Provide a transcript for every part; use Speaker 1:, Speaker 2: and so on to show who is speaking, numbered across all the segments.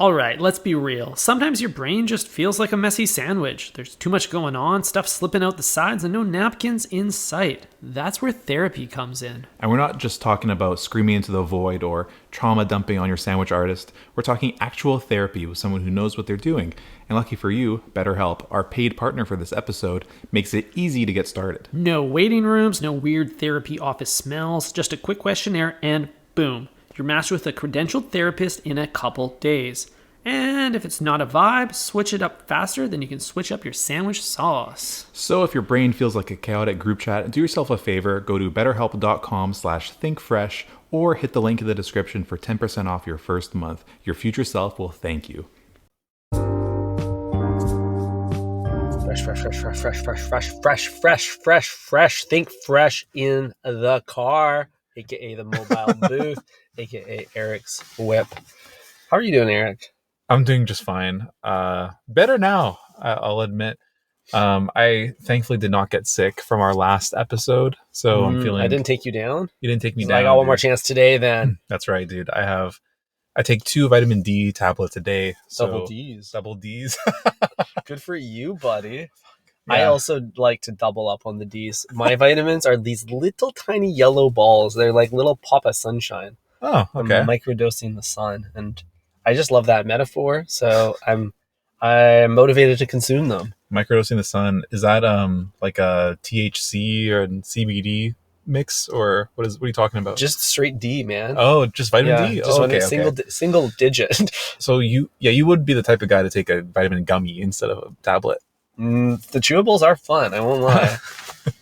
Speaker 1: All right, let's be real. Sometimes your brain just feels like a messy sandwich. There's too much going on, stuff slipping out the sides, and no napkins in sight. That's where therapy comes in.
Speaker 2: And we're not just talking about screaming into the void or trauma dumping on your sandwich artist. We're talking actual therapy with someone who knows what they're doing. And lucky for you, BetterHelp, our paid partner for this episode, makes it easy to get started.
Speaker 1: No waiting rooms, no weird therapy office smells, just a quick questionnaire, and boom. You're matched with a credentialed therapist in a couple days. And if it's not a vibe, switch it up faster than you can switch up your sandwich sauce.
Speaker 2: So if your brain feels like a chaotic group chat, do yourself a favor, go to betterhelp.com/thinkfresh or hit the link in the description for 10% off your first month. Your future self will thank you.
Speaker 3: Fresh. Think fresh in the car, aka the mobile booth, aka Eric's whip. How are you doing, Eric?
Speaker 2: I'm doing just fine. Better now, I'll admit. I thankfully did not get sick from our last episode, so I'm feeling.
Speaker 3: I didn't take you down.
Speaker 2: You didn't take me
Speaker 3: So
Speaker 2: down.
Speaker 3: I got one
Speaker 2: dude.
Speaker 3: more chance today. Then
Speaker 2: That's right, dude. I take 2 vitamin D tablets a day. So
Speaker 3: double D's.
Speaker 2: Double D's.
Speaker 3: Good for you, buddy.
Speaker 2: Yeah.
Speaker 3: I also like to double up on the D's. My vitamins are these little tiny yellow balls. They're like little Papa Sunshine.
Speaker 2: Oh, okay.
Speaker 3: I'm microdosing the sun, and I just love that metaphor. So I'm motivated to consume them.
Speaker 2: Microdosing the sun, is that like a THC or CBD mix, or what are you talking about?
Speaker 3: Just straight D, man.
Speaker 2: Oh, just vitamin D.
Speaker 3: Just
Speaker 2: okay.
Speaker 3: single digit.
Speaker 2: So you would be the type of guy to take a vitamin gummy instead of a tablet.
Speaker 3: The chewables are fun, I won't lie,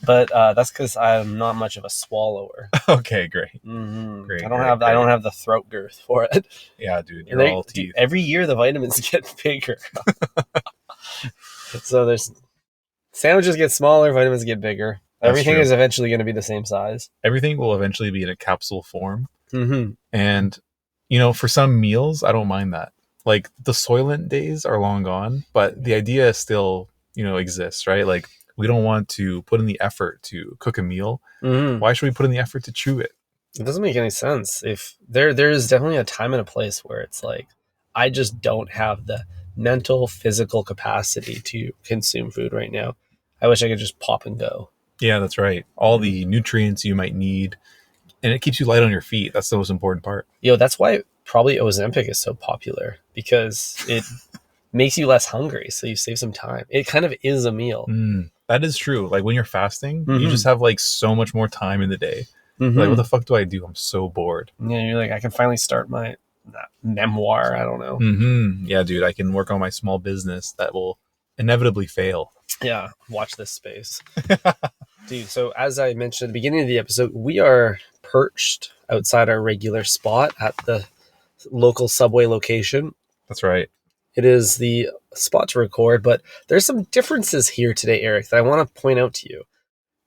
Speaker 3: but that's because I'm not much of a swallower.
Speaker 2: Okay, great.
Speaker 3: Great. I don't have the throat girth for it.
Speaker 2: Yeah, dude, you're all teeth.
Speaker 3: Every year the vitamins get bigger. So there's sandwiches get smaller, vitamins get bigger. Everything is eventually going to be the same size.
Speaker 2: Everything will eventually be in a capsule form.
Speaker 3: Mm-hmm.
Speaker 2: And for some meals, I don't mind that. Like the Soylent days are long gone, but the idea still exists, right? Like we don't want to put in the effort to cook a meal.
Speaker 3: Mm-hmm.
Speaker 2: Why should we put in the effort to chew it?
Speaker 3: It doesn't make any sense. If there is definitely a time and a place where it's like, I just don't have the mental, physical capacity to consume food right now. I wish I could just pop and go.
Speaker 2: Yeah, that's right. All the nutrients you might need, and it keeps you light on your feet. That's the most important part.
Speaker 3: That's why probably Ozempic is so popular, because it makes you less hungry, so you save some time. It kind of is a meal.
Speaker 2: That is true. Like when you're fasting,
Speaker 3: Mm-hmm.
Speaker 2: you just have like so much more time in the day.
Speaker 3: Mm-hmm.
Speaker 2: Like, what the fuck do I do? I'm so bored.
Speaker 3: Yeah, you're like, I can finally start my memoir. I don't know.
Speaker 2: Mm-hmm. Yeah, dude, I can work on my small business that will inevitably fail.
Speaker 3: Yeah, watch this space. Dude, so as I mentioned at the beginning of the episode, we are perched outside our regular spot at the local Subway location.
Speaker 2: That's right.
Speaker 3: It is the spot to record, but there's some differences here today, Eric, that I want to point out to you.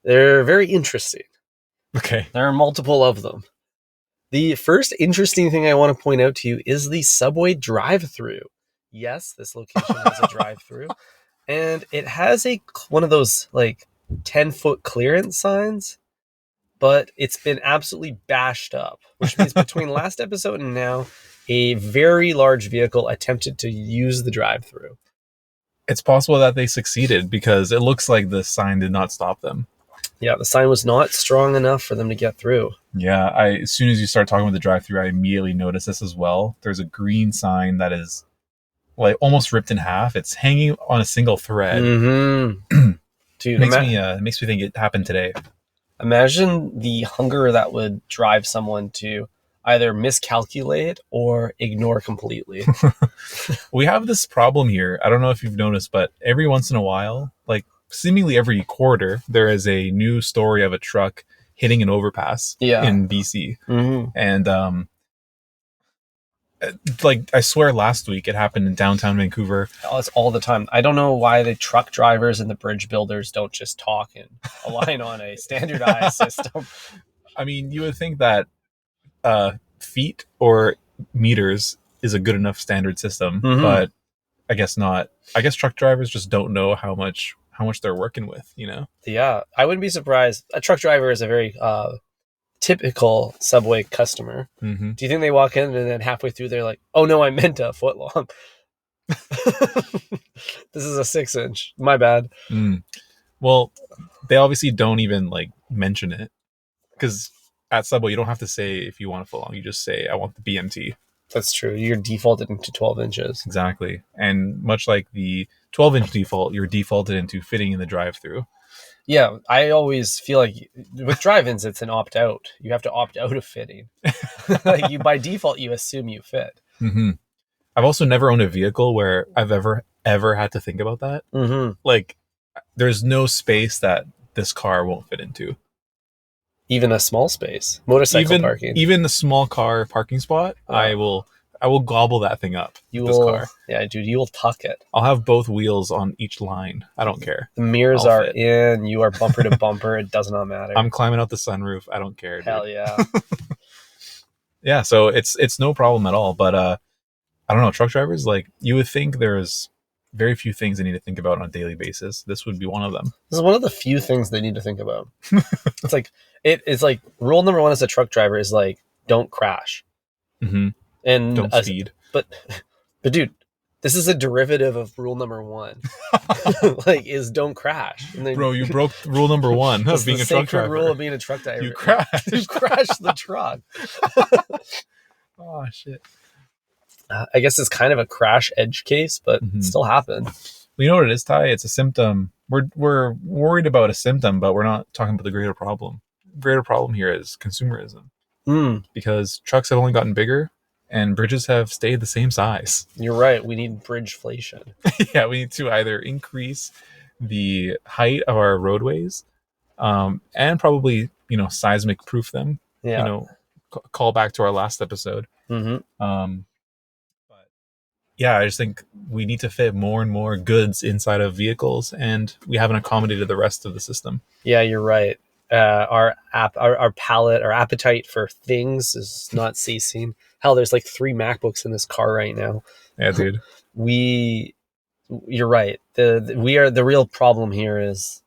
Speaker 3: They're very interesting.
Speaker 2: Okay.
Speaker 3: There are multiple of them. The first interesting thing I want to point out to you is the Subway drive-thru. Yes, this location has a drive-thru, and it has one of those like 10-foot clearance signs, but it's been absolutely bashed up, which means between last episode and now, a very large vehicle attempted to use the drive-thru.
Speaker 2: It's possible that they succeeded because it looks like the sign did not stop them.
Speaker 3: Yeah, the sign was not strong enough for them to get through.
Speaker 2: Yeah, as soon as you start talking about the drive-thru, I immediately noticed this as well. There's a green sign that is like almost ripped in half. It's hanging on a single thread.
Speaker 3: Mm-hmm. Dude,
Speaker 2: It makes me think it happened today.
Speaker 3: Imagine the hunger that would drive someone to either miscalculate or ignore completely.
Speaker 2: We have this problem here. I don't know if you've noticed, but every once in a while, like seemingly every quarter, there is a new story of a truck hitting an overpass in BC.
Speaker 3: Mm-hmm.
Speaker 2: And like I swear last week it happened in downtown Vancouver.
Speaker 3: Oh, it's all the time. I don't know why the truck drivers and the bridge builders don't just talk and align on a standardized system.
Speaker 2: I mean, you would think that feet or meters is a good enough standard system, but I guess not. I guess truck drivers just don't know how much they're working with,
Speaker 3: Yeah, I wouldn't be surprised. A truck driver is a very typical Subway customer,
Speaker 2: Mm-hmm.
Speaker 3: do you think they walk in and then halfway through they're like, oh no, I meant a foot long. This is a 6-inch. My bad.
Speaker 2: Mm. Well, they obviously don't even like mention it, because at Subway you don't have to say if you want a foot long. You just say I want the BMT.
Speaker 3: That's true. You're defaulted into 12 inches.
Speaker 2: Exactly. And much like the 12-inch default, you're defaulted into fitting in the drive-through.
Speaker 3: Yeah, I always feel like with drive-ins, it's an opt-out. You have to opt out of fitting. Like you, by default, you assume you fit.
Speaker 2: Mm-hmm. I've also never owned a vehicle where I've ever had to think about that.
Speaker 3: Mm-hmm.
Speaker 2: Like, there's no space that this car won't fit into.
Speaker 3: Even a small space, motorcycle parking.
Speaker 2: Even the small car parking spot,
Speaker 3: Oh.
Speaker 2: I will gobble that thing up.
Speaker 3: You
Speaker 2: with
Speaker 3: will,
Speaker 2: this car.
Speaker 3: yeah, dude. You will tuck it.
Speaker 2: I'll have both wheels on each line. I don't care.
Speaker 3: The mirrors
Speaker 2: I'll
Speaker 3: are
Speaker 2: fit.
Speaker 3: in. You are bumper to bumper. It does not matter.
Speaker 2: I'm climbing out the sunroof. I don't care. Dude.
Speaker 3: Hell yeah.
Speaker 2: Yeah, so it's no problem at all. But I don't know, truck drivers, like, you would think there's very few things they need to think about on a daily basis. This would be one of them.
Speaker 3: This is one of the few things they need to think about. It's like rule number one as a truck driver is like, don't crash.
Speaker 2: Mm-hmm.
Speaker 3: And
Speaker 2: Don't speed.
Speaker 3: But dude, this is a derivative of rule number one. Like, is don't crash. And then,
Speaker 2: Bro, you broke rule number one
Speaker 3: that's
Speaker 2: of being
Speaker 3: the
Speaker 2: a truck
Speaker 3: sacred
Speaker 2: driver.
Speaker 3: rule of being a truck driver.
Speaker 2: You crashed.
Speaker 3: You crashed the truck.
Speaker 2: Oh shit.
Speaker 3: I guess it's kind of a crash edge case, but
Speaker 2: Mhm.
Speaker 3: it still happened.
Speaker 2: Well, you know what it is, Ty? It's a symptom. We're worried about a symptom, but we're not talking about the greater problem. The greater problem here is consumerism,
Speaker 3: Mm,
Speaker 2: because trucks have only gotten bigger and bridges have stayed the same size.
Speaker 3: you're right. We need bridgeflation.
Speaker 2: Yeah, we need to either increase the height of our roadways, and probably, seismic proof them.
Speaker 3: Yeah.
Speaker 2: Call back to our last episode.
Speaker 3: Mm-hmm.
Speaker 2: But yeah, I just think we need to fit more and more goods inside of vehicles, and we haven't accommodated the rest of the system.
Speaker 3: Yeah, you're right. Our palate, our appetite for things is not ceasing. Hell, there's like 3 MacBooks in this car right now.
Speaker 2: Yeah, dude.
Speaker 3: You're right. The real problem here is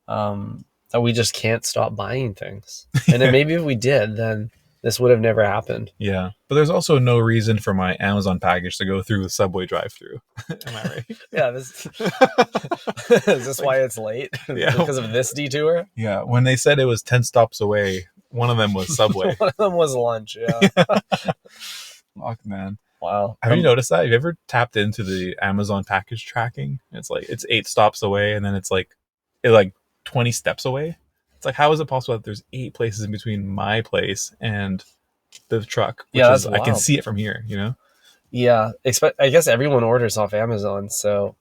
Speaker 3: that we just can't stop buying things. And then maybe if we did, then this would have never happened.
Speaker 2: Yeah, but there's also no reason for my Amazon package to go through the Subway drive-through. Am I right?
Speaker 3: Yeah, this is this why it's late?
Speaker 2: Yeah.
Speaker 3: Because of this detour?
Speaker 2: Yeah, when they said it was 10 stops away, one of them was Subway.
Speaker 3: One of them was lunch, yeah.
Speaker 2: Fuck, man.
Speaker 3: Wow.
Speaker 2: Have you noticed that? Have you ever tapped into the Amazon package tracking? It's like, it's 8 stops away, and then it's like 20 steps away. It's like, how is it possible that there's 8 places in between my place and the truck?
Speaker 3: Yeah, that's
Speaker 2: I can
Speaker 3: wild.
Speaker 2: see it from here,
Speaker 3: Yeah, I guess everyone orders off Amazon, so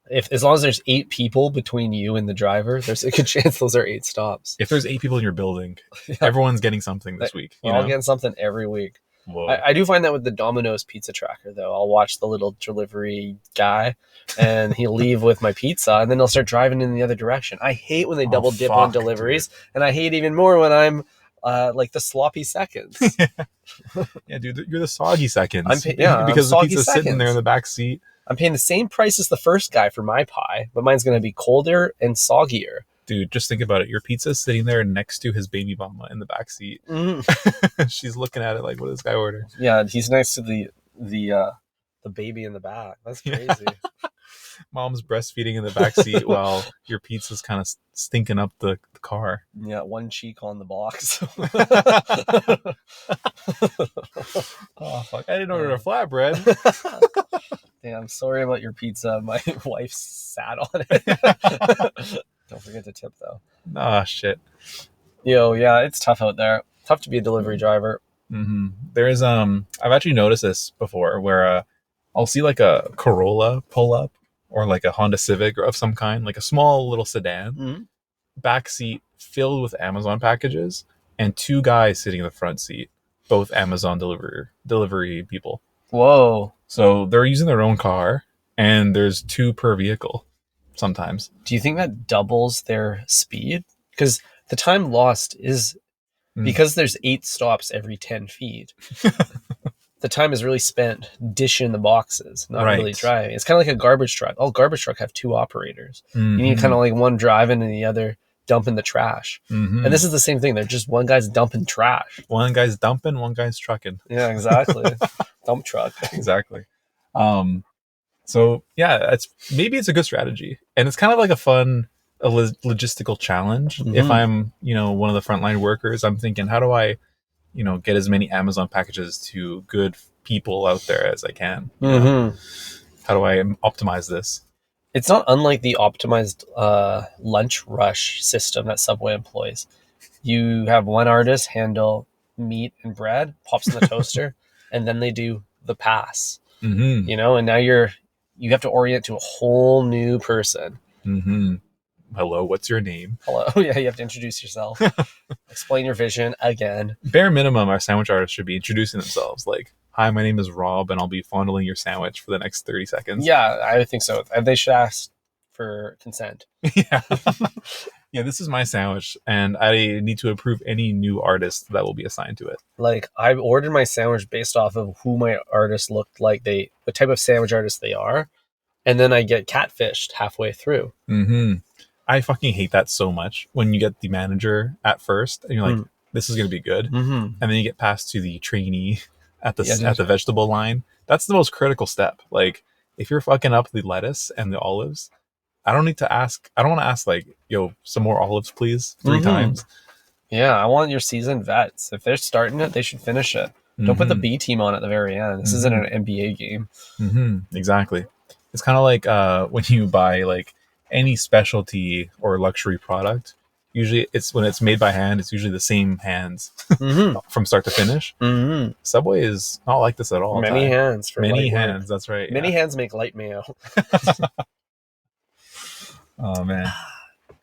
Speaker 3: as long as there's 8 people between you and the driver, there's a good chance those are 8 stops.
Speaker 2: If there's 8 people in your building,
Speaker 3: Yeah.
Speaker 2: everyone's getting something this week.
Speaker 3: We're all getting something every week.
Speaker 2: Whoa.
Speaker 3: I do find that with the Domino's pizza tracker, though. I'll watch the little delivery guy, and he'll leave with my pizza, and then he'll start driving in the other direction. I hate when they double dip on
Speaker 2: fuck,
Speaker 3: deliveries, and I hate even more when I'm like the sloppy seconds.
Speaker 2: Yeah, dude, you're the soggy seconds.
Speaker 3: I'm
Speaker 2: because the
Speaker 3: soggy
Speaker 2: pizza's sitting there in
Speaker 3: seconds.
Speaker 2: the back seat.
Speaker 3: I'm paying the same price as the first guy for my pie, but mine's going to be colder and soggier.
Speaker 2: Dude, just think about it. Your pizza's sitting there next to his baby mama in the back seat. She's looking at it like, what did this guy order?
Speaker 3: Yeah, he's next to the baby in the back. That's crazy.
Speaker 2: Mom's breastfeeding in the back seat while your pizza's kind of stinking up the car.
Speaker 3: Yeah, one cheek on the box.
Speaker 2: Oh, fuck. I didn't order a flatbread.
Speaker 3: Damn, sorry about your pizza. My wife sat on it. Don't forget to tip, though.
Speaker 2: Ah, shit.
Speaker 3: Yeah, it's tough out there. Tough to be a delivery driver.
Speaker 2: Mm-hmm. There is, I've actually noticed this before where I'll see like a Corolla pull up or like a Honda Civic or of some kind, like a small little sedan,
Speaker 3: Mm-hmm.
Speaker 2: back seat filled with Amazon packages, and 2 guys sitting in the front seat, both Amazon delivery people.
Speaker 3: Whoa.
Speaker 2: So they're using their own car, and there's 2 per vehicle sometimes.
Speaker 3: Do you think that doubles their speed? Because the time lost is because there's 8 stops every 10 feet. The time is really spent dishing the boxes, not
Speaker 2: Right.
Speaker 3: really driving. It's kind of like a garbage truck. All garbage truck have 2 operators. You need kind of like one driving and the other dumping the trash.
Speaker 2: Mhm.
Speaker 3: And this is the same thing. They're just one guy's dumping trash.
Speaker 2: One guy's dumping, one guy's trucking.
Speaker 3: Yeah, exactly. Dump truck.
Speaker 2: Exactly. So yeah, it's a good strategy, and it's kind of like a logistical challenge.
Speaker 3: Mhm.
Speaker 2: If I'm, one of the frontline workers, I'm thinking, how do I, get as many Amazon packages to good people out there as I can? How do I optimize this?
Speaker 3: It's not unlike the optimized lunch rush system that Subway employs. You have one artist handle meat and bread, pops in the toaster, and then they do the pass.
Speaker 2: Mm-hmm.
Speaker 3: And now you have to orient to a whole new person.
Speaker 2: Mm-hmm. Hello, what's your name?
Speaker 3: Hello. Yeah, you have to introduce yourself. Explain your vision again.
Speaker 2: Bare minimum, our sandwich artists should be introducing themselves. Like, hi, my name is Rob, and I'll be fondling your sandwich for the next 30 seconds.
Speaker 3: Yeah, I think so. They should ask for consent.
Speaker 2: Yeah. Yeah, this is my sandwich, and I need to approve any new artist that will be assigned to it.
Speaker 3: Like, I ordered my sandwich based off of who my artist looked like, what type of sandwich artist they are, and then I get catfished halfway through.
Speaker 2: Mm-hmm. I fucking hate that so much when you get the manager at first, and you're like, this is going to be good.
Speaker 3: Mm-hmm.
Speaker 2: And then you get passed to the trainee at the vegetable line. That's the most critical step. Like, if you're fucking up the lettuce and the olives, I don't want to ask like, yo, some more olives, please, 3 times.
Speaker 3: Yeah, I want your seasoned vets. If they're starting it, they should finish it. Don't put the B team on at the very end. This isn't an NBA game.
Speaker 2: Mm-hmm. Exactly. It's kind of like when you buy like any specialty or luxury product. Usually, when it's made by hand, it's usually the same hands from start to finish. Mm-hmm. Subway is not like this at all.
Speaker 3: Many hands for
Speaker 2: many
Speaker 3: light
Speaker 2: hands.
Speaker 3: work.
Speaker 2: That's right.
Speaker 3: Many hands make light mayo.
Speaker 2: Oh man.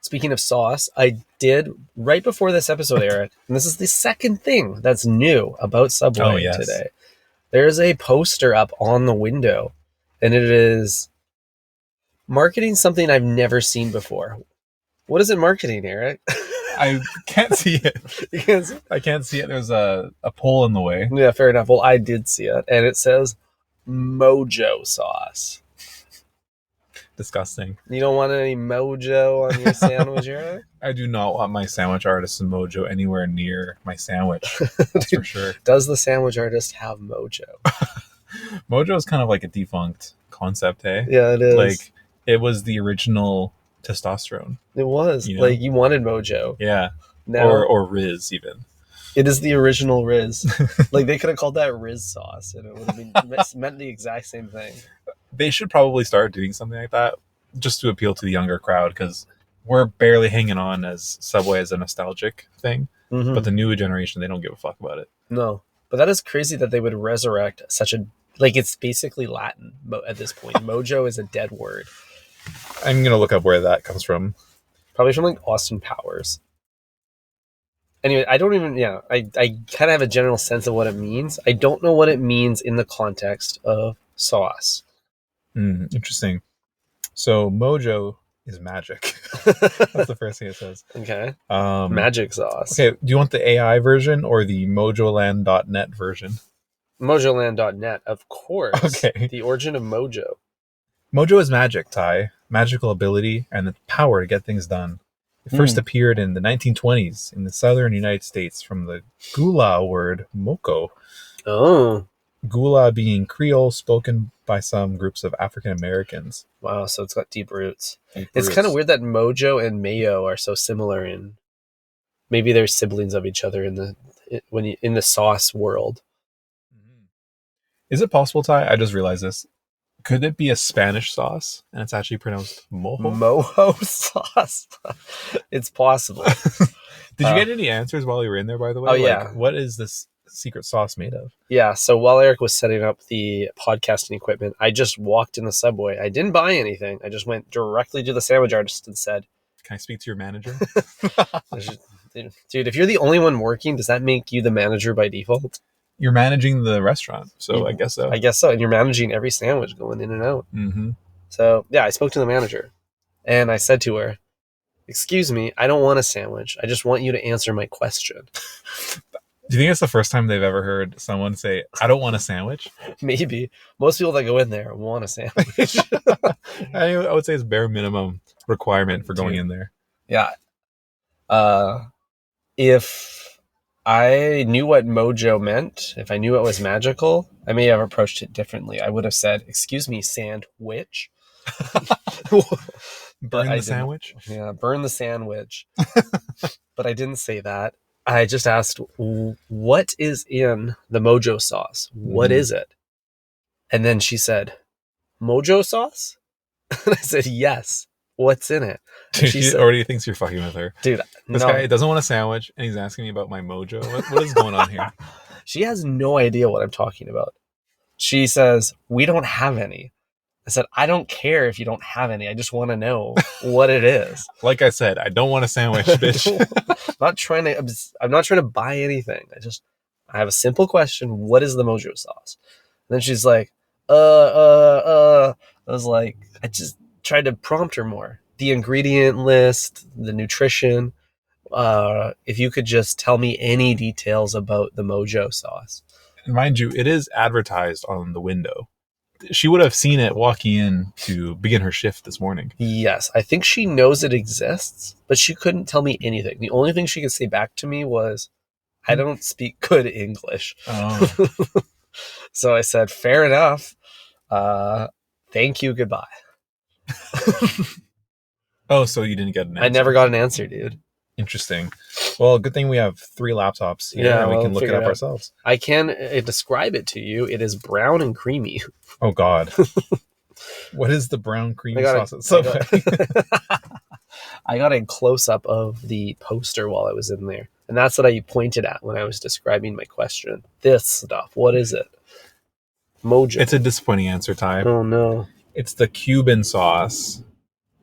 Speaker 3: Speaking of sauce, I did right before this episode, Eric, and this is the second thing that's new about Subway today. There's a poster up on the window, and it is marketing something I've never seen before. What is it marketing, Eric?
Speaker 2: I can't see it.
Speaker 3: You can't see it?
Speaker 2: I can't see it. There's a pole in the way.
Speaker 3: Yeah, fair enough. Well, I did see it, and it says Mojo sauce.
Speaker 2: Disgusting.
Speaker 3: You don't want any Mojo on your sandwich, Eric?
Speaker 2: I do not want my sandwich artist and Mojo anywhere near my sandwich. That's for sure.
Speaker 3: Does the sandwich artist have Mojo?
Speaker 2: Mojo is kind of like a defunct concept, hey?
Speaker 3: Yeah, it is.
Speaker 2: Like, it was the original testosterone.
Speaker 3: It was. Like, you wanted Mojo.
Speaker 2: Yeah.
Speaker 3: Now,
Speaker 2: or Riz, even.
Speaker 3: It is the original Riz. Like, they could have called that Riz sauce, and it would have been meant the exact same thing.
Speaker 2: They should probably start doing something like that just to appeal to the younger crowd, because we're barely hanging on as Subway as a nostalgic thing.
Speaker 3: Mm-hmm.
Speaker 2: But the new generation, they don't give a fuck about it.
Speaker 3: No. But that is crazy that they would resurrect such a... Like, it's basically Latin at this point. Mojo is a dead word.
Speaker 2: I'm going to look up where that comes from.
Speaker 3: Probably from, like, Austin Powers. Anyway, I don't even... Yeah, I kind of have a general sense of what it means. I don't know what it means in the context of sauce.
Speaker 2: Interesting. So Mojo is magic. That's the first thing it says.
Speaker 3: Okay. Magic sauce.
Speaker 2: Okay. Do you want the AI version or the mojoland.net version?
Speaker 3: Mojoland.net, of course.
Speaker 2: Okay.
Speaker 3: The origin of Mojo.
Speaker 2: Mojo is magic, Ty. Magical ability and the power to get things done. It first appeared in the 1920s in the southern United States from the Gula word moko.
Speaker 3: Oh.
Speaker 2: Gula being Creole spoken by some groups of African Americans.
Speaker 3: Wow, so it's got deep roots. It's kind of weird that Mojo and Mayo are so similar in... Maybe they're siblings of each other in the sauce world.
Speaker 2: Is it possible, Ty? I just realized this. Could it be a Spanish sauce and it's actually pronounced mojo?
Speaker 3: Mojo sauce. It's possible.
Speaker 2: Did you get any answers while you were in there, by the way?
Speaker 3: Oh, yeah.
Speaker 2: What is this secret sauce made of?
Speaker 3: Yeah, so while Eric was setting up the podcasting equipment, I just walked in the Subway. I didn't buy anything. I just went directly to the sandwich artist and said,
Speaker 2: "Can I speak to your manager?"
Speaker 3: Dude, if you're the only one working, does that make you the manager by default?
Speaker 2: You're managing the restaurant, so I guess so.
Speaker 3: I guess so, and you're managing every sandwich going in and out.
Speaker 2: Mm-hmm.
Speaker 3: So, yeah, I spoke to the manager, and I said to her, "Excuse me, I don't want a sandwich. I just want you to answer my question."
Speaker 2: Do you think it's the first time they've ever heard someone say, "I don't want a sandwich"?
Speaker 3: Maybe. Most people that go in there want a sandwich.
Speaker 2: I would say it's bare minimum requirement for going in there.
Speaker 3: Yeah. If I knew what mojo meant, if I knew it was magical, I may have approached it differently. I would have said, "Excuse me, sandwich."
Speaker 2: Burn
Speaker 3: I
Speaker 2: the
Speaker 3: didn't.
Speaker 2: sandwich?
Speaker 3: Yeah, burn the sandwich. But I didn't say that. I just asked, "What is in the mojo sauce? What
Speaker 2: Mhm.
Speaker 3: is it?" And then she said, "Mojo sauce?" And I said, "Yes. What's in it?" And
Speaker 2: Dude,
Speaker 3: she
Speaker 2: she
Speaker 3: said,
Speaker 2: already thinks you're fucking with her.
Speaker 3: "Dude,
Speaker 2: This
Speaker 3: no."
Speaker 2: guy doesn't want a sandwich, and he's asking me about my mojo. What is going on here?
Speaker 3: She has no idea what I'm talking about. She says, "We don't have any." I said, "I don't care if you don't have any. I just want to know what it is."
Speaker 2: Like I said, I don't want a sandwich, bitch.
Speaker 3: I'm not trying to buy anything. I have a simple question. What is the mojo sauce? And then she's like, I was like, I just tried to prompt her more. The ingredient list, the nutrition. If you could just tell me any details about the mojo sauce.
Speaker 2: And mind you, it is advertised on the window. She would have seen it walking in to begin her shift this morning.
Speaker 3: Yes, I think she knows it exists, but she couldn't tell me anything. The only thing she could say back to me was, "I don't speak good English."
Speaker 2: Oh.
Speaker 3: So I said, "Fair enough. Thank you, goodbye."
Speaker 2: Oh, so you didn't get an answer.
Speaker 3: I never got an answer, dude.
Speaker 2: Interesting. Well, good thing we have 3 laptops here,
Speaker 3: Yeah,
Speaker 2: and we
Speaker 3: well,
Speaker 2: can look it
Speaker 3: figure
Speaker 2: up
Speaker 3: it out.
Speaker 2: ourselves.
Speaker 3: I can describe it to you. It is brown and creamy.
Speaker 2: Oh, God. What is the brown creamy
Speaker 3: I got
Speaker 2: sauce at Subway?
Speaker 3: I got a close up of the poster while I was in there, and that's what I pointed at when I was describing my question. This stuff, what is it? Mojo.
Speaker 2: It's a disappointing answer, Ty.
Speaker 3: Oh no.
Speaker 2: It's the Cuban sauce,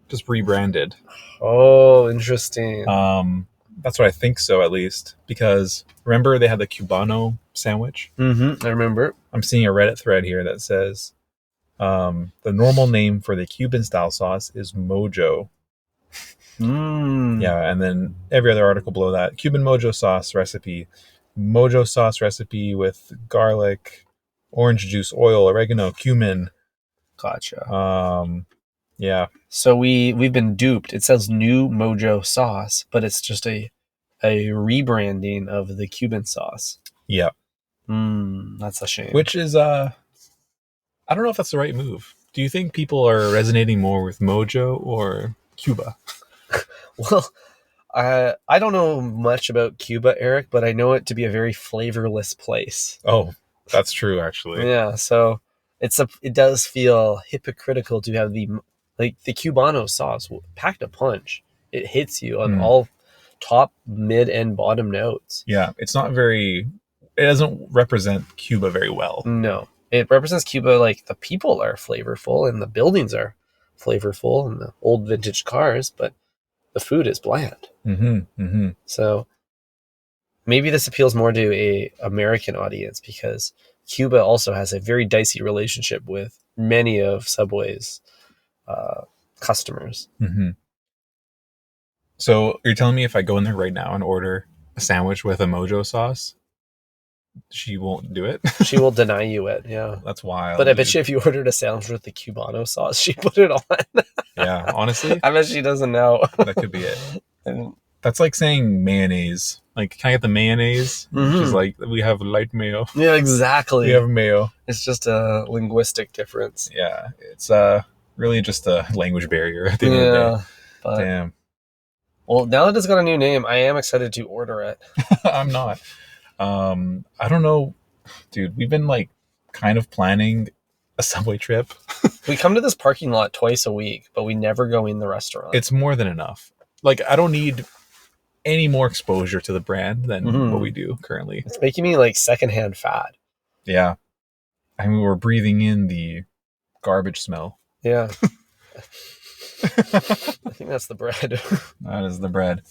Speaker 2: just rebranded.
Speaker 3: Oh, interesting.
Speaker 2: That's what I think so, at least. Because remember they had the Cubano sandwich?
Speaker 3: I remember.
Speaker 2: I'm seeing a Reddit thread here that says the normal name for the Cuban style sauce is Mojo. Yeah, and then every other article below that, Cuban Mojo sauce recipe, Mojo sauce recipe with garlic, orange juice, oil, oregano, cumin.
Speaker 3: Gotcha.
Speaker 2: Yeah.
Speaker 3: So we've been duped. It says new Mojo sauce, but it's just a rebranding of the Cuban sauce.
Speaker 2: Yeah.
Speaker 3: That's a shame.
Speaker 2: Which is I don't know if that's the right move. Do you think people are resonating more with Mojo or Cuba?
Speaker 3: Well, I don't know much about Cuba, Eric, but I know it to be a very flavorless place.
Speaker 2: Oh, that's true, actually.
Speaker 3: Yeah, so it does feel hypocritical to have the Cubano sauce packed a punch. It hits you on all top, mid, and bottom notes.
Speaker 2: Yeah, it doesn't represent Cuba very well.
Speaker 3: No, it represents Cuba like the people are flavorful and the buildings are flavorful and the old vintage cars, but the food is bland. So maybe this appeals more to a American audience because Cuba also has a very dicey relationship with many of Subway's customers.
Speaker 2: So you're telling me if I go in there right now and order a sandwich with a Mojo sauce, she won't do it?
Speaker 3: She will deny you it, yeah.
Speaker 2: That's wild.
Speaker 3: But I bet you if you ordered a sandwich with the Cubano sauce, she put it on.
Speaker 2: Yeah, honestly,
Speaker 3: I bet she doesn't know.
Speaker 2: that could be it. That's like saying mayonnaise. Like, can I get the mayonnaise? She's like, we have light mayo.
Speaker 3: Yeah, exactly.
Speaker 2: We have mayo.
Speaker 3: It's just a linguistic difference.
Speaker 2: Yeah, it's really just a language barrier at the end of the day.
Speaker 3: But,
Speaker 2: damn.
Speaker 3: Well, now that it's got a new name, I am excited to order it.
Speaker 2: I'm not. I don't know, dude. We've been like kind of planning a Subway trip.
Speaker 3: We come to this parking lot twice a week, but we never go in the restaurant.
Speaker 2: It's more than enough. Like, I don't need any more exposure to the brand than what we do currently.
Speaker 3: It's making me like secondhand fat.
Speaker 2: Yeah. I mean, we're breathing in the garbage smell.
Speaker 3: Yeah. I think that's the bread.
Speaker 2: That is the bread.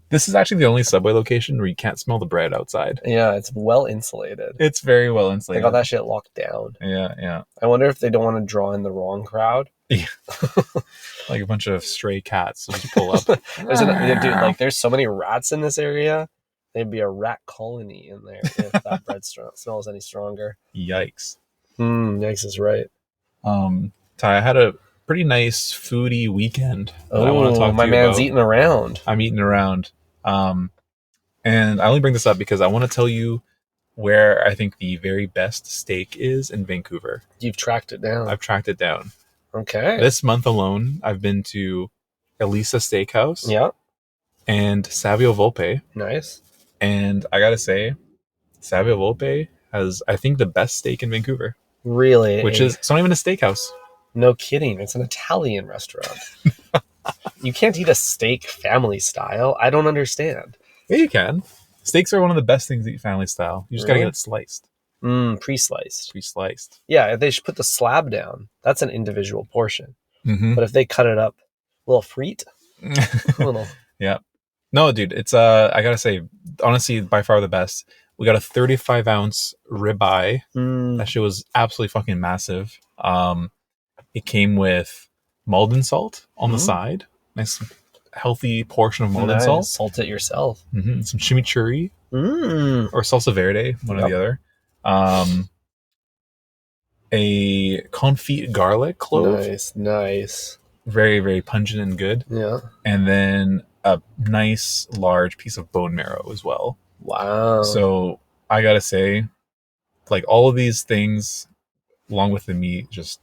Speaker 2: This is actually the only Subway location where you can't smell the bread outside.
Speaker 3: Yeah, it's well insulated.
Speaker 2: It's very well
Speaker 3: They
Speaker 2: insulated.
Speaker 3: got that shit locked down.
Speaker 2: Yeah.
Speaker 3: I wonder if they don't want to draw in the wrong crowd.
Speaker 2: Like a bunch of stray cats just pull up.
Speaker 3: Dude, like there's so many rats in this area. There'd be a rat colony in there if that bread smells any stronger.
Speaker 2: Yikes.
Speaker 3: Yikes is right.
Speaker 2: Ty, I had a pretty nice foodie weekend.
Speaker 3: Oh, my man's eating around.
Speaker 2: I'm eating around. And I only bring this up because I want to tell you where I think the very best steak is in Vancouver.
Speaker 3: You've tracked it down.
Speaker 2: I've tracked it down.
Speaker 3: Okay.
Speaker 2: This month alone, I've been to Elisa Steakhouse
Speaker 3: Yeah.
Speaker 2: and Savio Volpe.
Speaker 3: Nice.
Speaker 2: And I gotta say, Savio Volpe has, I think, the best steak in Vancouver.
Speaker 3: Really?
Speaker 2: Which is, it's not even a steakhouse.
Speaker 3: No kidding. It's an Italian restaurant. You can't eat a steak family style. I don't understand.
Speaker 2: Yeah, you can. Steaks are one of the best things to eat family style. You just gotta
Speaker 3: Really?
Speaker 2: get it sliced.
Speaker 3: Pre-sliced.
Speaker 2: Pre-sliced.
Speaker 3: Yeah, they should put the slab down. That's an individual portion.
Speaker 2: Mm-hmm.
Speaker 3: But if they cut it up, a little frite, a little.
Speaker 2: Yeah. No, dude, it's I gotta say, honestly, by far the best. We got a 35-ounce ribeye. That shit was absolutely fucking massive. It came with Malden salt on the side. Nice healthy portion of Malden salt.
Speaker 3: Salt it yourself.
Speaker 2: Mm-hmm. Some chimichurri or salsa verde, one or the other. A confit garlic clove.
Speaker 3: Nice.
Speaker 2: Very, very pungent and good.
Speaker 3: Yeah.
Speaker 2: And then a nice large piece of bone marrow as well.
Speaker 3: Wow.
Speaker 2: So I gotta say, like, all of these things, along with the meat, just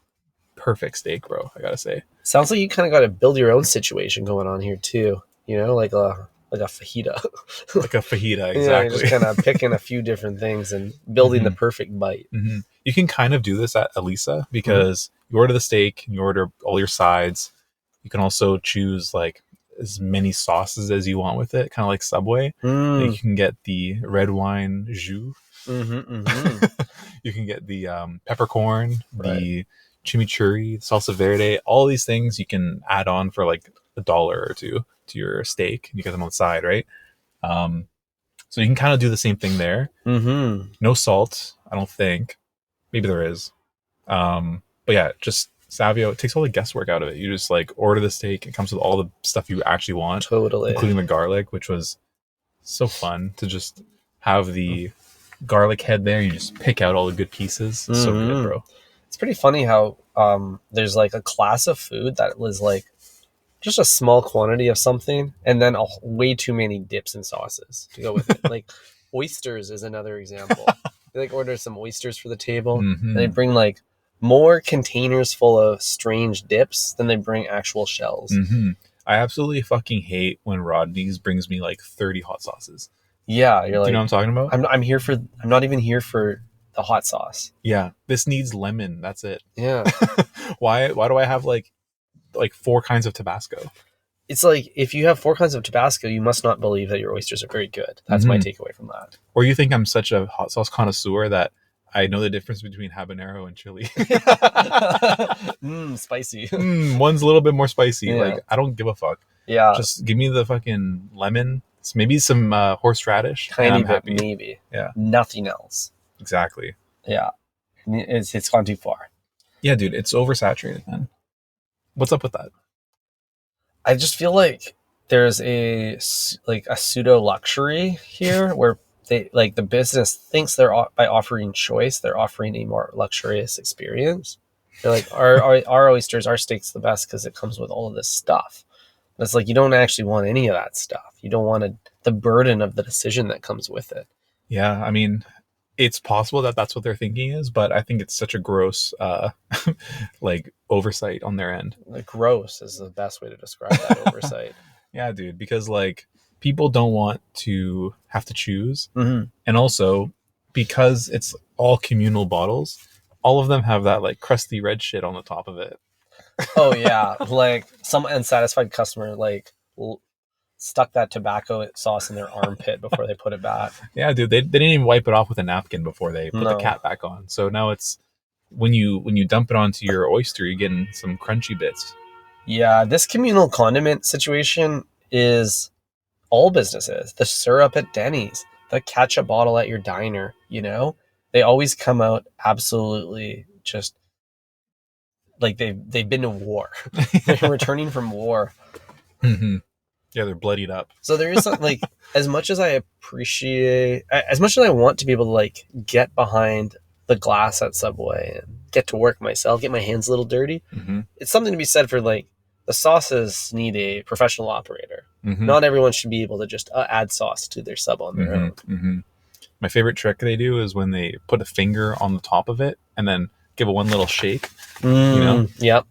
Speaker 2: perfect steak, bro. I gotta say.
Speaker 3: Sounds like you kind of got to build your own situation going on here too. You know, like a fajita.
Speaker 2: Like a fajita, exactly.
Speaker 3: Yeah, you're just kind of picking a few different things and building the perfect bite.
Speaker 2: Mm-hmm. You can kind of do this at Elisa because you order the steak, you order all your sides. You can also choose like as many sauces as you want with it, kind of like Subway. Like, you can get the red wine jus. You can get the peppercorn, the chimichurri, salsa verde. All these things you can add on for like $1 or $2 to your steak. You get them on the side, right? So you can kind of do the same thing there. No salt, I don't think. Maybe there is. But yeah, just Savio, it takes all the guesswork out of it. You just like order the steak. It comes with all the stuff you actually want.
Speaker 3: Totally.
Speaker 2: Including the garlic, which was so fun to just have the garlic head there. You just pick out all the good pieces. So good, bro.
Speaker 3: It's pretty funny how there's like a class of food that was like just a small quantity of something and then way too many dips and sauces to go with it. Like oysters is another example. They like order some oysters for the table and they bring like more containers full of strange dips than they bring actual shells.
Speaker 2: I absolutely fucking hate when Rodney's brings me like 30 hot sauces.
Speaker 3: Yeah, you're like,
Speaker 2: do you know what I'm talking about?
Speaker 3: I'm not even here for the hot sauce.
Speaker 2: Yeah, this needs lemon. That's it.
Speaker 3: Yeah.
Speaker 2: Why do I have like 4 kinds of Tabasco?
Speaker 3: It's like, if you have 4 kinds of Tabasco, you must not believe that your oysters are very good. That's my takeaway from that.
Speaker 2: Or you think I'm such a hot sauce connoisseur that I know the difference between habanero and chili.
Speaker 3: Spicy.
Speaker 2: One's a little bit more spicy.
Speaker 3: Yeah.
Speaker 2: Like, I don't give a fuck.
Speaker 3: Yeah.
Speaker 2: Just give me the fucking lemon. Maybe some horseradish.
Speaker 3: Tiny
Speaker 2: I'm
Speaker 3: bit,
Speaker 2: happy.
Speaker 3: maybe.
Speaker 2: Yeah.
Speaker 3: Nothing else.
Speaker 2: Exactly.
Speaker 3: Yeah. It's gone too far.
Speaker 2: Yeah, dude. It's oversaturated, man. What's up with that?
Speaker 3: I just feel like there's a pseudo luxury here where they like the business thinks by offering choice, they're offering a more luxurious experience. They're like, our oysters, our steak's the best because it comes with all of this stuff. But it's like, you don't actually want any of that stuff. You don't want the burden of the decision that comes with it.
Speaker 2: Yeah, I mean, it's possible that that's what their thinking is, but I think it's such a gross like oversight on their end.
Speaker 3: Like, gross is the best way to describe that oversight.
Speaker 2: Yeah, dude, because like people don't want to have to choose.
Speaker 3: Mm-hmm.
Speaker 2: And also because it's all communal bottles, all of them have that like crusty red shit on the top of it.
Speaker 3: Oh yeah, like some unsatisfied customer like stuck that tobacco sauce in their armpit before they put it back.
Speaker 2: Yeah, dude, they didn't even wipe it off with a napkin before they put the cap back on. So now it's when you dump it onto your oyster, you're getting some crunchy bits.
Speaker 3: Yeah, this communal condiment situation is all businesses. The syrup at Denny's, the ketchup bottle at your diner, you know? They always come out absolutely just like they've been to war. They're returning from war.
Speaker 2: Mm-hmm. Yeah, they're bloodied up.
Speaker 3: So there is like, as much as I want to be able to like get behind the glass at Subway and get to work myself, get my hands a little dirty, it's something to be said for like the sauces need a professional operator.
Speaker 2: Mhm.
Speaker 3: Not everyone should be able to just add sauce to their sub on their own.
Speaker 2: Mm-hmm. My favorite trick they do is when they put a finger on the top of it and then give it one little shake. know?
Speaker 3: Yep.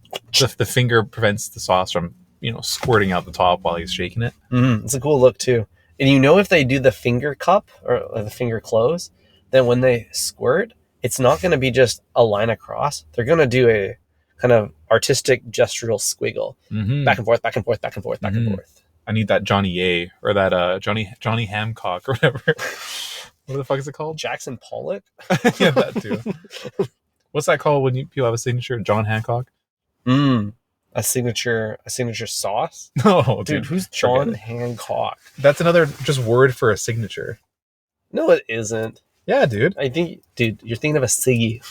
Speaker 2: The finger prevents the sauce from, squirting out the top while he's shaking it.
Speaker 3: It's a cool look too. And if they do the finger cup or the finger close, then when they squirt, it's not going to be just a line across. They're going to do a kind of artistic gestural squiggle,
Speaker 2: Mm-hmm.
Speaker 3: back and forth, back and forth, back and forth, back and
Speaker 2: Mhm.
Speaker 3: forth.
Speaker 2: I need that Johnny Ye or that Johnny Hamcock or whatever. What the fuck is it called?
Speaker 3: Jackson Pollock.
Speaker 2: Yeah, that too. What's that called when people have a signature? John Hancock?
Speaker 3: A signature sauce.
Speaker 2: No,
Speaker 3: Dude, who's John
Speaker 2: forget
Speaker 3: Hancock?
Speaker 2: That's another just word for a signature.
Speaker 3: No, it isn't.
Speaker 2: Yeah, dude.
Speaker 3: I think, dude, you're thinking of a Siggy.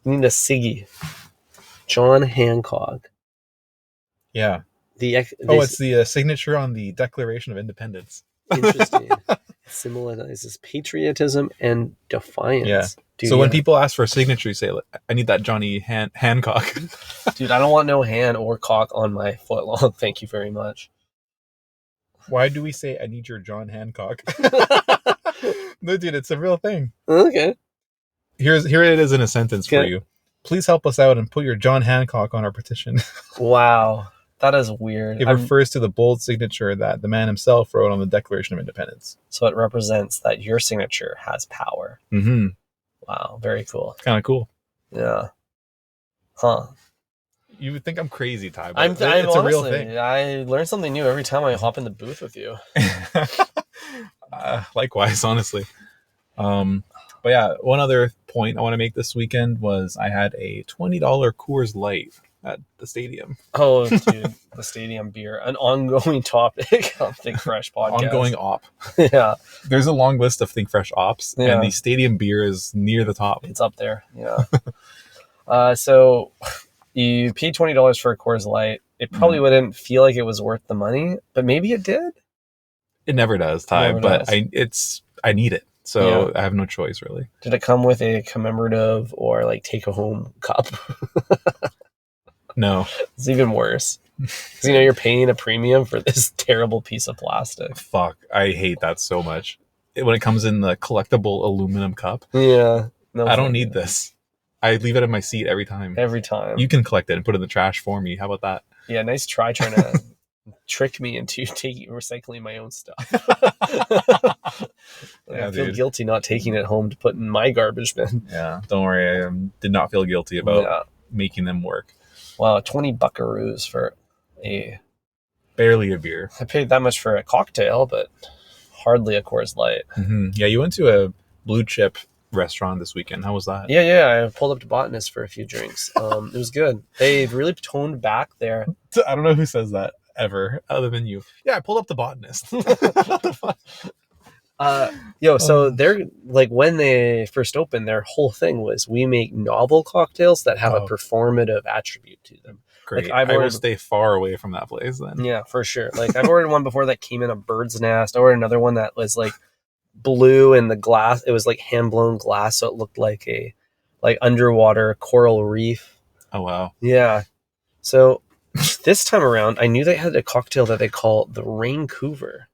Speaker 3: You need a Siggy. John Hancock.
Speaker 2: Yeah. It's the signature on the Declaration of Independence.
Speaker 3: Interesting. It symbolizes patriotism and defiance.
Speaker 2: Yeah.
Speaker 3: Dude,
Speaker 2: So when people ask for a signature, you say, I need that Johnny Hancock.
Speaker 3: Dude, I don't want no hand or cock on my foot long. Thank you very much.
Speaker 2: Why do we say, I need your John Hancock? No, dude, it's a real thing.
Speaker 3: Okay.
Speaker 2: Here it is in a sentence for
Speaker 3: Okay.
Speaker 2: you. Please help us out and put your John Hancock on our petition.
Speaker 3: Wow. That is weird.
Speaker 2: It refers to the bold signature that the man himself wrote on the Declaration of Independence.
Speaker 3: So it represents that your signature has power.
Speaker 2: Mm-hmm.
Speaker 3: Wow. Very cool.
Speaker 2: Kind of cool.
Speaker 3: Yeah. Huh.
Speaker 2: You would think I'm crazy, Ty, but
Speaker 3: I'm
Speaker 2: it's a real
Speaker 3: honestly,
Speaker 2: thing.
Speaker 3: I learn something new every time I hop in the booth with you.
Speaker 2: Likewise, honestly. But yeah, one other point I want to make this weekend was I had a $20 Coors Light at the stadium.
Speaker 3: Oh, dude, the stadium beer, an ongoing topic on Think Fresh podcast.
Speaker 2: Ongoing op.
Speaker 3: Yeah,
Speaker 2: There's a long list of Think Fresh ops,
Speaker 3: Yeah.
Speaker 2: and the stadium beer is near the top.
Speaker 3: it's up there. Yeah. So you paid $20 for a Coors Light. It probably wouldn't feel like it was worth the money, but maybe it did.
Speaker 2: It never does, Ty,
Speaker 3: Never
Speaker 2: but
Speaker 3: does.
Speaker 2: I need it, so
Speaker 3: Yeah.
Speaker 2: I have no choice really.
Speaker 3: Did it come with a commemorative or like take a home cup?
Speaker 2: No,
Speaker 3: It's even worse. 'Cause, you're paying a premium for this terrible piece of plastic.
Speaker 2: fuck, I hate that so much. When it comes in the collectible aluminum cup,
Speaker 3: Yeah. No,
Speaker 2: I don't
Speaker 3: thank
Speaker 2: need
Speaker 3: you.
Speaker 2: this. I leave it in my seat every time.
Speaker 3: Every time.
Speaker 2: You can collect it and put it in the trash for me. How about that?
Speaker 3: Yeah, nice try trying to trick me into recycling my own stuff.
Speaker 2: Yeah,
Speaker 3: I feel
Speaker 2: dude.
Speaker 3: guilty not taking it home to put in my garbage bin.
Speaker 2: Yeah, don't worry. I did not feel guilty about
Speaker 3: Yeah.
Speaker 2: making them work.
Speaker 3: Wow, 20 buckaroos for
Speaker 2: Barely a beer.
Speaker 3: I paid that much for a cocktail, but hardly a Coors Light.
Speaker 2: Yeah, you went to a blue chip restaurant this weekend. How was that?
Speaker 3: Yeah, I pulled up to Botanist for a few drinks. It was good. They've really toned back there.
Speaker 2: I don't know who says that ever, other than you. Yeah, I pulled up the botanist.
Speaker 3: So they're like, when they first opened, their whole thing was, we make novel cocktails that have a
Speaker 2: Oh.
Speaker 3: performative attribute to them.
Speaker 2: Great.
Speaker 3: I've
Speaker 2: I will
Speaker 3: ordered-
Speaker 2: stay far away from that place then.
Speaker 3: Yeah, for sure. Like, I've ordered one before that came in a bird's nest. I ordered another one that was like blue, and the glass, it was like hand blown glass, so it looked like a underwater coral reef.
Speaker 2: Oh wow.
Speaker 3: Yeah. So this time around, I knew they had a cocktail that they call the Raincouver.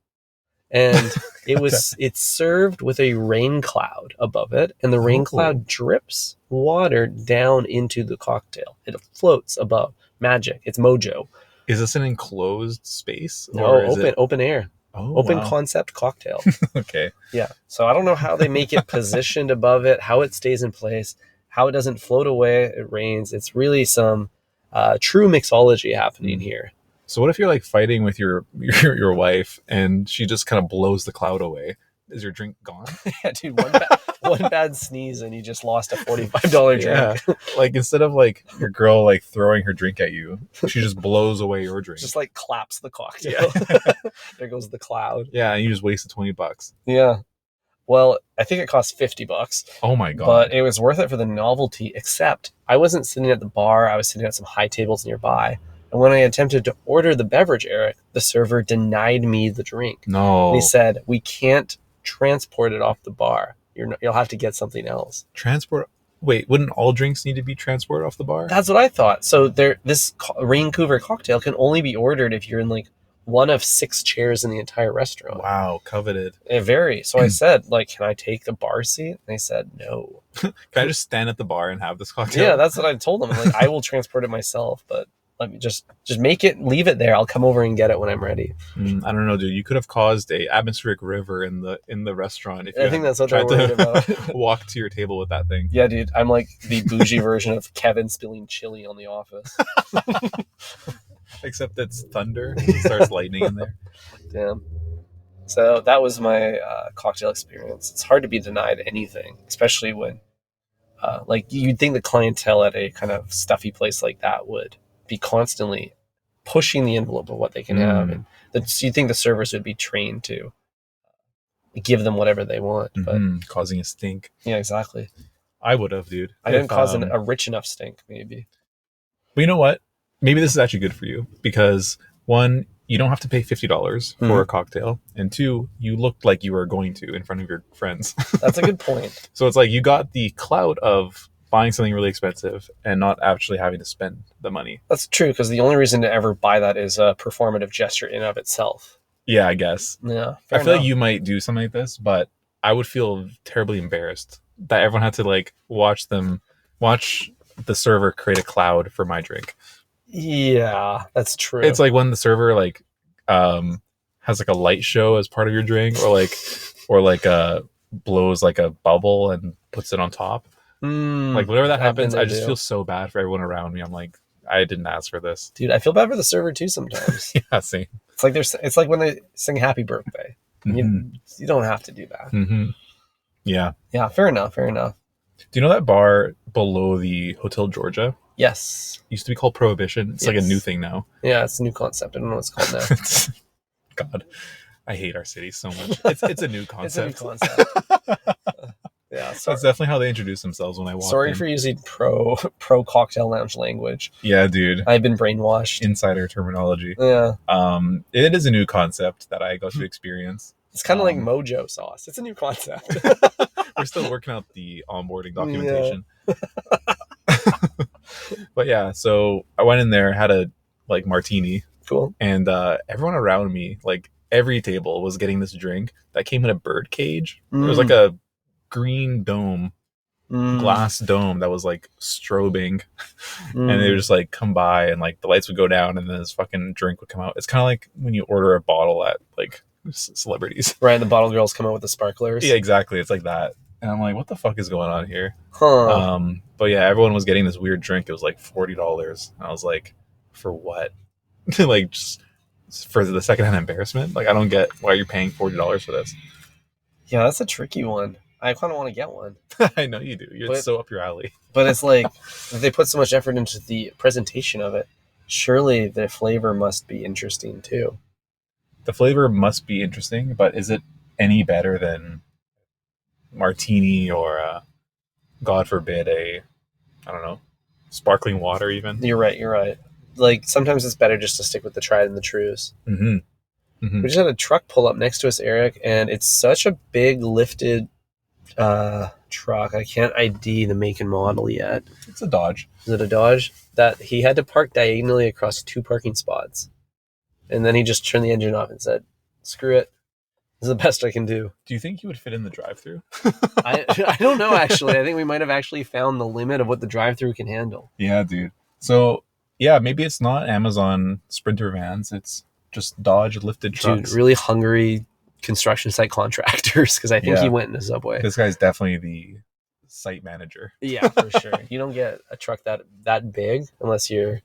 Speaker 3: And it's served with a rain cloud above it, and the rain
Speaker 2: Oh.
Speaker 3: cloud drips water down into the cocktail. It floats above. Magic. It's mojo.
Speaker 2: Is this an enclosed space?
Speaker 3: No,
Speaker 2: is it-
Speaker 3: open air.
Speaker 2: Oh,
Speaker 3: Open
Speaker 2: wow.
Speaker 3: concept cocktail.
Speaker 2: Okay.
Speaker 3: Yeah. So I don't know how they make it positioned above it, how it stays in place, how it doesn't float away. It rains. It's really some true mixology happening here.
Speaker 2: So what if you're like fighting with your wife and she just kind of blows the cloud away? Is your drink gone?
Speaker 3: Yeah, dude. One bad sneeze and you just lost a $45 drink.
Speaker 2: Yeah. Like instead of like your girl like throwing her drink at you, she just blows away your drink.
Speaker 3: Just like claps the cocktail. There goes the cloud.
Speaker 2: Yeah, and you just wasted $20.
Speaker 3: Yeah. Well, I think it cost $50.
Speaker 2: Oh my god.
Speaker 3: But it was worth it for the novelty, except I wasn't sitting at the bar. I was sitting at some high tables nearby. And when I attempted to order the beverage, Eric, the server denied me the drink.
Speaker 2: No.
Speaker 3: And he said, we can't transport it off the bar. You'll have to get something else.
Speaker 2: Transport. Wait, wouldn't all drinks need to be transported off the bar?
Speaker 3: That's what I thought. So this Raincouver cocktail can only be ordered if you're in like one of 6 chairs in the entire restaurant.
Speaker 2: Wow, coveted.
Speaker 3: It varies. So I said, like, can I take the bar seat? And they said no.
Speaker 2: Can I just stand at the bar and have this cocktail?
Speaker 3: Yeah, that's what I told them. I'm like, I will transport it myself, but let me just make it, leave it there. I'll come over and get it when I'm ready.
Speaker 2: I don't know, dude. You could have caused a atmospheric river in the restaurant if you
Speaker 3: I think that's what they're
Speaker 2: tried
Speaker 3: worried about.
Speaker 2: to walk to your table with that thing.
Speaker 3: Yeah, dude. I'm like the bougie version of Kevin spilling chili on The Office.
Speaker 2: Except it's thunder. It starts lightning in there.
Speaker 3: Damn. So that was my cocktail experience. It's hard to be denied anything, especially when, like, you'd think the clientele at a kind of stuffy place like that would be constantly pushing the envelope of what they can have, and you'd think the servers would be trained to give them whatever they want. But
Speaker 2: causing a stink.
Speaker 3: yeah, exactly.
Speaker 2: I would have, dude.
Speaker 3: I didn't cause a rich enough stink, maybe.
Speaker 2: But you know what? Maybe this is actually good for you because, one, you don't have to pay $50 for a cocktail, and 2, you looked like you were going to in front of your friends.
Speaker 3: That's a good point.
Speaker 2: So it's like you got the clout of buying something really expensive and not actually having to spend the money.
Speaker 3: That's true, because the only reason to ever buy that is a performative gesture in of itself.
Speaker 2: Yeah, I guess.
Speaker 3: Yeah,
Speaker 2: I feel like you might do something like this, but I would feel terribly embarrassed that everyone had to like watch the server create a cloud for my drink.
Speaker 3: Yeah, that's true.
Speaker 2: It's like when the server like has like a light show as part of your drink, or like blows like a bubble and puts it on top. Like whenever that happens, I just feel so bad for everyone around me. I'm like, I didn't ask for this.
Speaker 3: Dude, I feel bad for the server too sometimes.
Speaker 2: Yeah, same.
Speaker 3: It's like when they sing Happy Birthday. You don't have to do that.
Speaker 2: Yeah.
Speaker 3: Yeah, fair enough. Fair enough.
Speaker 2: Do you know that bar below the Hotel Georgia?
Speaker 3: Yes.
Speaker 2: It used to be called Prohibition. It's like a new thing now.
Speaker 3: Yeah, it's a new concept. I don't know what it's called now.
Speaker 2: God, I hate our city so much. It's a new concept.
Speaker 3: It's a new concept. Yeah,
Speaker 2: that's definitely how they introduce themselves when I walk in.
Speaker 3: Sorry for using pro cocktail lounge language.
Speaker 2: Yeah, dude.
Speaker 3: I've been brainwashed.
Speaker 2: Insider terminology.
Speaker 3: Yeah.
Speaker 2: It is a new concept that I got to experience.
Speaker 3: It's kind of like Mojo sauce. It's a new concept.
Speaker 2: We're still working out the onboarding documentation. Yeah. But yeah, so I went in there, had a like martini.
Speaker 3: Cool.
Speaker 2: And everyone around me, like every table, was getting this drink that came in a bird cage. It was like a green dome, glass dome that was like strobing, and they would just like come by and like the lights would go down and then this fucking drink would come out. It's kind of like when you order a bottle at like celebrities,
Speaker 3: right? The bottle girls come out with the sparklers.
Speaker 2: Yeah, exactly. It's like that. And I'm like, what the fuck is going on here?
Speaker 3: Huh.
Speaker 2: But yeah, everyone was getting this weird drink. It was like $40. And I was like, for what? Like, just for the secondhand embarrassment? Like, I don't get why you're paying $40 for this.
Speaker 3: Yeah, that's a tricky one. I kind of want to get one.
Speaker 2: I know you do. It's so up your alley.
Speaker 3: But it's like, if they put so much effort into the presentation of it, surely the flavor must be interesting too.
Speaker 2: The flavor must be interesting, but is it any better than martini or, God forbid, I don't know, sparkling water even?
Speaker 3: You're right. Like, sometimes it's better just to stick with the tried and the trues. We just had a truck pull up next to us, Eric, and it's such a big lifted truck. I can't ID the make and model yet.
Speaker 2: It's a Dodge.
Speaker 3: Is it a Dodge? That he had to park diagonally across 2 parking spots. And then he just turned the engine off and said, screw it. This is the best I can do.
Speaker 2: Do you think he would fit in the drive-thru?
Speaker 3: I don't know, actually. I think we might have actually found the limit of what the drive-thru can handle.
Speaker 2: Yeah, dude. So, yeah, maybe it's not Amazon Sprinter vans. It's just Dodge lifted trucks.
Speaker 3: Dude, really hungry construction site contractors, because I think he went in a Subway.
Speaker 2: This guy's definitely the site manager.
Speaker 3: Yeah, for sure. You don't get a truck that big unless you're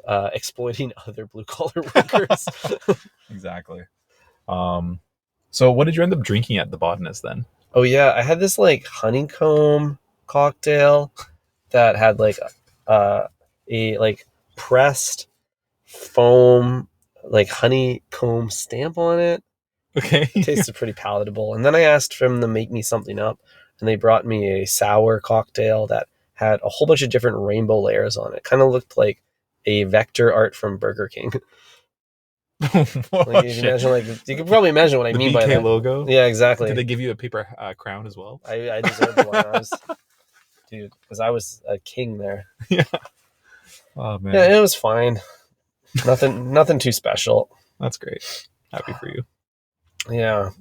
Speaker 3: exploiting other blue-collar workers.
Speaker 2: Exactly. So what did you end up drinking at the Botanist then?
Speaker 3: Oh, yeah. I had this, like, honeycomb cocktail that had, like, a, like, pressed foam, like, honeycomb stamp on it.
Speaker 2: Okay.
Speaker 3: It tasted pretty palatable. And then I asked them to make me something up, and they brought me a sour cocktail that had a whole bunch of different rainbow layers on it. Kind of looked like a vector art from Burger King. Like, you can probably imagine what I mean by that
Speaker 2: logo.
Speaker 3: Yeah, exactly.
Speaker 2: Did they give you a paper crown as well?
Speaker 3: I deserved one. Dude, because I was a king there.
Speaker 2: Yeah. Oh man.
Speaker 3: Yeah, it was fine. Nothing too special.
Speaker 2: That's great. Happy for you.
Speaker 3: Yeah.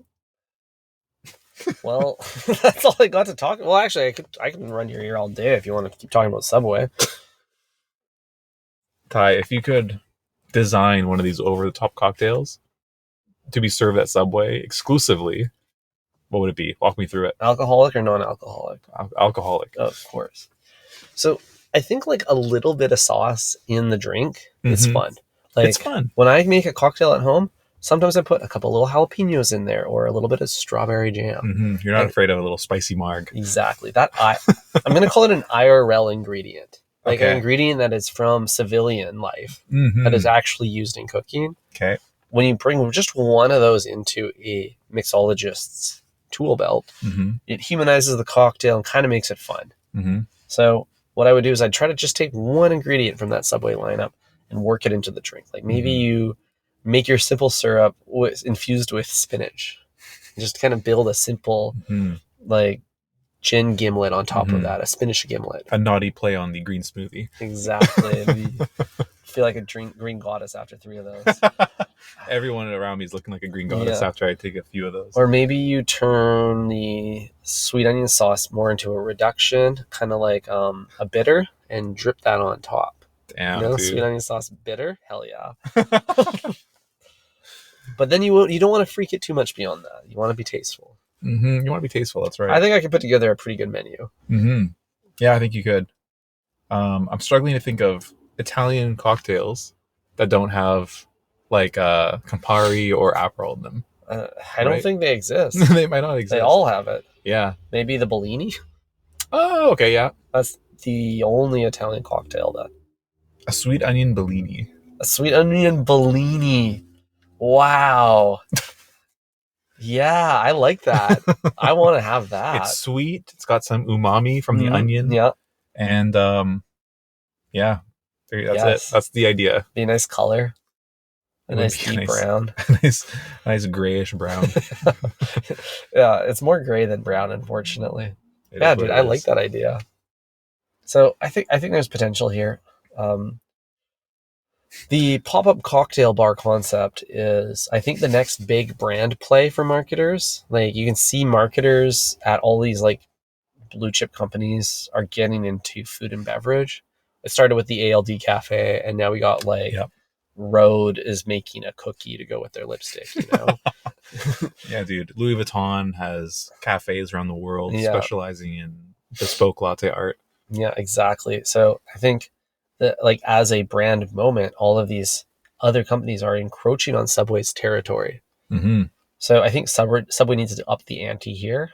Speaker 3: Well, that's all I got to talk. Well, actually, I can run your ear all day if you want to keep talking about Subway.
Speaker 2: Ty, if you could design one of these over-the-top cocktails to be served at Subway exclusively, what would it be? Walk me through it.
Speaker 3: Alcoholic or non-alcoholic?
Speaker 2: Alcoholic.
Speaker 3: Of course. So I think like a little bit of sauce in the drink is
Speaker 2: Mhm.
Speaker 3: fun. Like
Speaker 2: It's fun.
Speaker 3: when I make a cocktail at home, sometimes I put a couple little jalapenos in there or a little bit of strawberry jam.
Speaker 2: You're not afraid of a little spicy marg.
Speaker 3: Exactly. I'm going to call it an IRL ingredient. Like an
Speaker 2: Okay.
Speaker 3: ingredient that is from civilian life
Speaker 2: Mhm.
Speaker 3: that is actually used in cooking.
Speaker 2: Okay.
Speaker 3: When you bring just one of those into a mixologist's tool belt,
Speaker 2: Mm-hmm.
Speaker 3: it humanizes the cocktail and kind of makes it fun.
Speaker 2: Mm-hmm.
Speaker 3: So what I would do is I'd try to just take one ingredient from that Subway lineup and work it into the drink. Like maybe you make your simple syrup infused with spinach. Just kind of build a simple
Speaker 2: Mm-hmm.
Speaker 3: like gin gimlet on top of
Speaker 2: Mhm.
Speaker 3: that, a spinach gimlet.
Speaker 2: A naughty play on the green smoothie.
Speaker 3: Exactly. Feel like a green goddess after 3 of those.
Speaker 2: Everyone around me is looking like a green goddess
Speaker 3: Yeah.
Speaker 2: after I take a few of those.
Speaker 3: Or maybe you turn the sweet onion sauce more into a reduction, kind of like a bitter, and drip that on top.
Speaker 2: Damn,
Speaker 3: You know,
Speaker 2: dude.
Speaker 3: sweet onion sauce bitter? Hell yeah. But then you don't want to freak it too much beyond that. You want to be tasteful.
Speaker 2: You want to be tasteful. That's right.
Speaker 3: I think I could put together a pretty good menu.
Speaker 2: Yeah, I think you could. I'm struggling to think of Italian cocktails that don't have like Campari or Aperol in them.
Speaker 3: I don't
Speaker 2: Right.
Speaker 3: think they exist.
Speaker 2: They might not exist.
Speaker 3: They all have it.
Speaker 2: Yeah.
Speaker 3: Maybe the Bellini?
Speaker 2: Oh, okay, yeah.
Speaker 3: That's the only Italian cocktail that.
Speaker 2: A sweet onion Bellini.
Speaker 3: A sweet onion Bellini. Wow. Yeah, I like that. I want to have that.
Speaker 2: It's sweet. It's got some umami from the
Speaker 3: Mhm.
Speaker 2: onion.
Speaker 3: Yeah.
Speaker 2: And yeah, that's
Speaker 3: Yes.
Speaker 2: it. That's the idea.
Speaker 3: Be a nice color. A
Speaker 2: It would
Speaker 3: nice
Speaker 2: be
Speaker 3: deep
Speaker 2: nice.
Speaker 3: brown.
Speaker 2: nice grayish brown.
Speaker 3: Yeah, it's more gray than brown, unfortunately.
Speaker 2: It
Speaker 3: Yeah,
Speaker 2: is what
Speaker 3: dude,
Speaker 2: it
Speaker 3: I like
Speaker 2: is.
Speaker 3: that idea. So I think there's potential here. The pop-up cocktail bar concept is, I think, the next big brand play for marketers. Like you can see marketers at all these like blue chip companies are getting into food and beverage. It started with the ALD Cafe, and now we got like
Speaker 2: Yep.
Speaker 3: Rode is making a cookie to go with their lipstick. You know,
Speaker 2: Yeah, dude. Louis Vuitton has cafes around the world
Speaker 3: Yeah.
Speaker 2: specializing in bespoke latte art.
Speaker 3: yeah, exactly. So I think that like as a brand moment, all of these other companies are encroaching on Subway's territory.
Speaker 2: Mm-hmm.
Speaker 3: So I think Subway needs to up the ante here.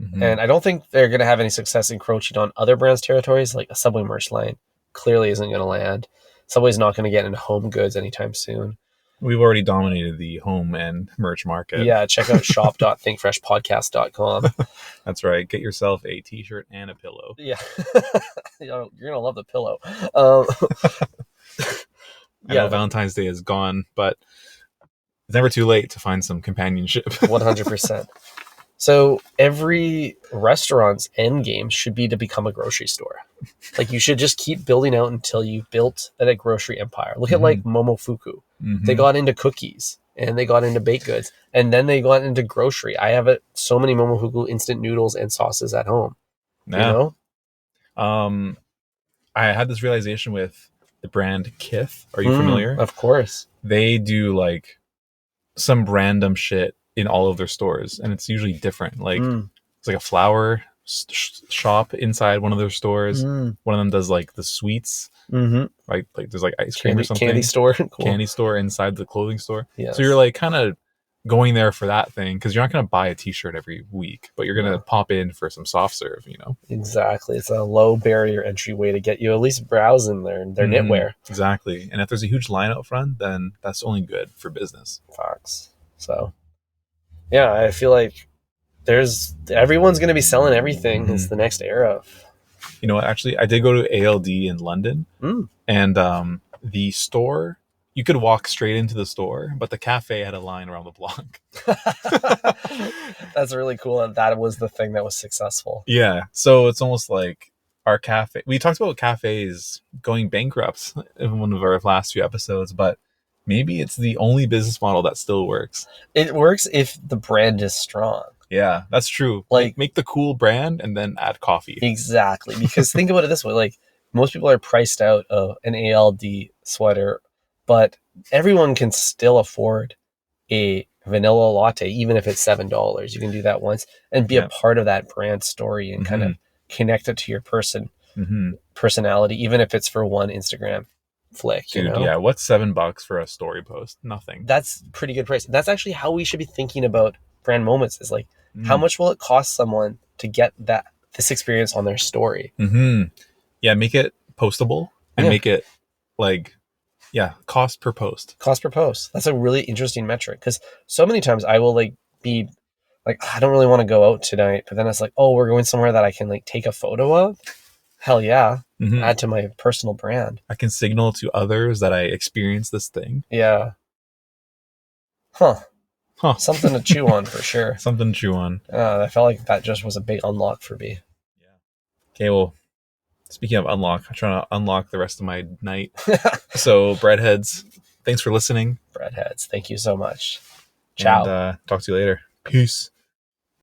Speaker 2: Mm-hmm.
Speaker 3: And I don't think they're going to have any success encroaching on other brands' territories. Like a Subway merch line clearly isn't going to land. Subway's not going to get into home goods anytime soon.
Speaker 2: We've already dominated the home and merch market.
Speaker 3: Yeah, check out shop.thinkfreshpodcast.com.
Speaker 2: That's right. Get yourself a t-shirt and a pillow.
Speaker 3: Yeah. You're going to love the pillow.
Speaker 2: I know Valentine's Day is gone, but it's never too late to find some companionship.
Speaker 3: 100%. So every restaurant's end game should be to become a grocery store. Like you should just keep building out until you've built a grocery empire. Look at like Momofuku.
Speaker 2: Mhm.
Speaker 3: They got into cookies and they got into baked goods and then they got into grocery. I have so many Momofuku instant noodles and sauces at home.
Speaker 2: Yeah.
Speaker 3: You know?
Speaker 2: I had this realization with the brand Kith. Are you familiar?
Speaker 3: Of course.
Speaker 2: They do like some random shit in all of their stores, and it's usually different. Like it's like a flower shop inside one of their stores. One of them does like the sweets, like there's like ice cream or something.
Speaker 3: Candy store. Cool.
Speaker 2: Candy store inside the clothing store.
Speaker 3: Yes.
Speaker 2: So you're like kind of going there for that thing because you're not going to buy a t-shirt every week, but you're going to pop in for some soft serve, you know?
Speaker 3: Exactly. It's a low barrier entry way to get you at least browse in their knitwear.
Speaker 2: Exactly. And if there's a huge line out front, then that's only good for business.
Speaker 3: Facts. So yeah, I feel like everyone's going to be selling everything. It's the next era.
Speaker 2: You know what? Actually, I did go to ALD in London, and the store, you could walk straight into the store, but the cafe had a line around the block.
Speaker 3: That's really cool. And that was the thing that was successful.
Speaker 2: Yeah. So it's almost like our cafe. We talked about cafes going bankrupt in one of our last few episodes, but maybe it's the only business model that still works.
Speaker 3: It works if the brand is strong.
Speaker 2: Yeah, that's true.
Speaker 3: Like-
Speaker 2: Make the cool brand and then add coffee.
Speaker 3: Exactly. Because think about it this way, like most people are priced out of an ALD sweater, but everyone can still afford a vanilla latte, even if it's $7. You can do that once and be
Speaker 2: Yeah.
Speaker 3: a part of that brand story and kind of connect it to your
Speaker 2: Mm-hmm.
Speaker 3: personality, even if it's for one Instagram flick.
Speaker 2: Dude,
Speaker 3: you know?
Speaker 2: yeah. What's $7 for a story post? Nothing.
Speaker 3: That's pretty good price. That's actually how we should be thinking about brand moments, is like, how
Speaker 2: Mm.
Speaker 3: much will it cost someone to get this experience on their story?
Speaker 2: Mm-hmm. Yeah, make it postable and
Speaker 3: Yeah.
Speaker 2: make it like, yeah, cost per post.
Speaker 3: Cost per post. That's a really interesting metric, because so many times I will like be like, I don't really want to go out tonight, but then it's like, oh, we're going somewhere that I can like take a photo of. Hell yeah.
Speaker 2: Mhm.
Speaker 3: Add to my personal brand.
Speaker 2: I can signal to others that I experienced this thing.
Speaker 3: Yeah. Huh.
Speaker 2: Huh.
Speaker 3: Something to chew on for sure.
Speaker 2: Something to chew on.
Speaker 3: I felt like that just was a big unlock for me.
Speaker 2: Okay, well, speaking of unlock, I'm trying to unlock the rest of my night. So, breadheads, thanks for listening.
Speaker 3: Breadheads, thank you so much. Ciao.
Speaker 2: And talk to you later. Peace.